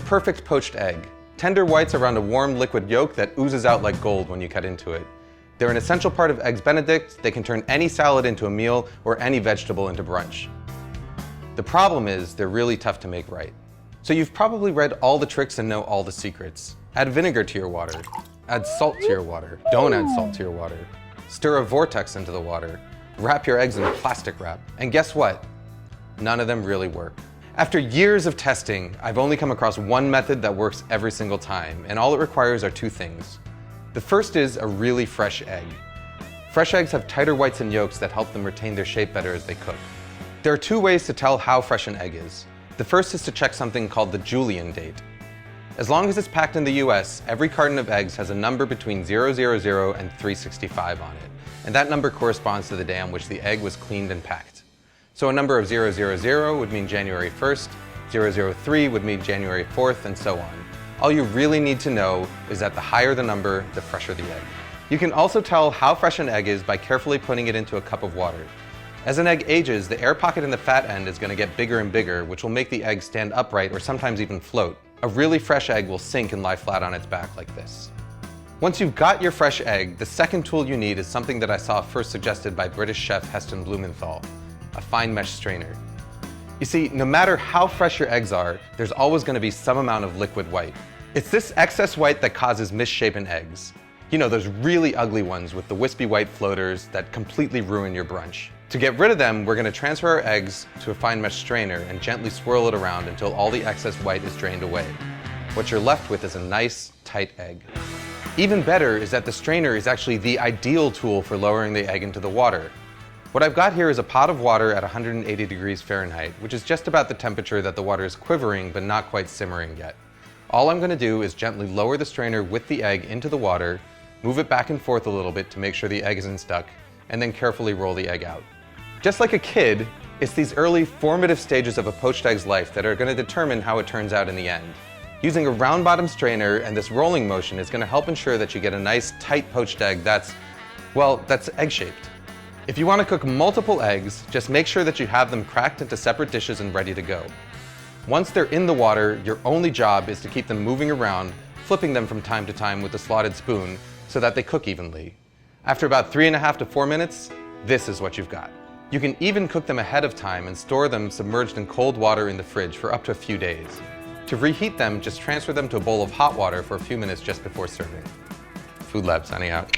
perfect poached egg. Tender whites around a warm liquid yolk that oozes out like gold when you cut into it. They're an essential part of Eggs Benedict. They can turn any salad into a meal or any vegetable into brunch. The problem is they're really tough to make right. So you've probably read all the tricks and know all the secrets. Add vinegar to your water. Add salt to your water. Don't add salt to your water. Stir a vortex into the water. Wrap your eggs in plastic wrap. And guess what? None of them really work. After years of testing, I've only come across one method that works every single time, and all it requires are two things. The first is a really fresh egg. Fresh eggs have tighter whites and yolks that help them retain their shape better as they cook. There are two ways to tell how fresh an egg is. The first is to check something called the Julian date. As long as it's packed in the US, every carton of eggs has a number between 000 and 365 on it, and that number corresponds to the day on which the egg was cleaned and packed. So a number of 000 would mean January 1st, 003 would mean January 4th, and so on. All you really need to know is that the higher the number, the fresher the egg. You can also tell how fresh an egg is by carefully putting it into a cup of water. As an egg ages, the air pocket in the fat end is going to get bigger and bigger, which will make the egg stand upright or sometimes even float. A really fresh egg will sink and lie flat on its back like this. Once you've got your fresh egg, the second tool you need is something that I saw first suggested by British chef Heston Blumenthal, a fine mesh strainer. You see, no matter how fresh your eggs are, there's always going to be some amount of liquid white. It's this excess white that causes misshapen eggs. You know, those really ugly ones with the wispy white floaters that completely ruin your brunch. To get rid of them, we're going to transfer our eggs to a fine mesh strainer and gently swirl it around until all the excess white is drained away. What you're left with is a nice, tight egg. Even better is that the strainer is actually the ideal tool for lowering the egg into the water. What I've got here is a pot of water at 180 degrees Fahrenheit, which is just about the temperature that the water is quivering but not quite simmering yet. All I'm going to do is gently lower the strainer with the egg into the water, move it back and forth a little bit to make sure the egg isn't stuck, and then carefully roll the egg out. Just like a kid, it's these early formative stages of a poached egg's life that are going to determine how it turns out in the end. Using a round bottom strainer and this rolling motion is going to help ensure that you get a nice tight poached egg that's egg-shaped. If you want to cook multiple eggs, just make sure that you have them cracked into separate dishes and ready to go. Once they're in the water, your only job is to keep them moving around, flipping them from time to time with a slotted spoon so that they cook evenly. After about 3.5 to 4 minutes, this is what you've got. You can even cook them ahead of time and store them submerged in cold water in the fridge for up to a few days. To reheat them, just transfer them to a bowl of hot water for a few minutes just before serving. Food Lab signing out.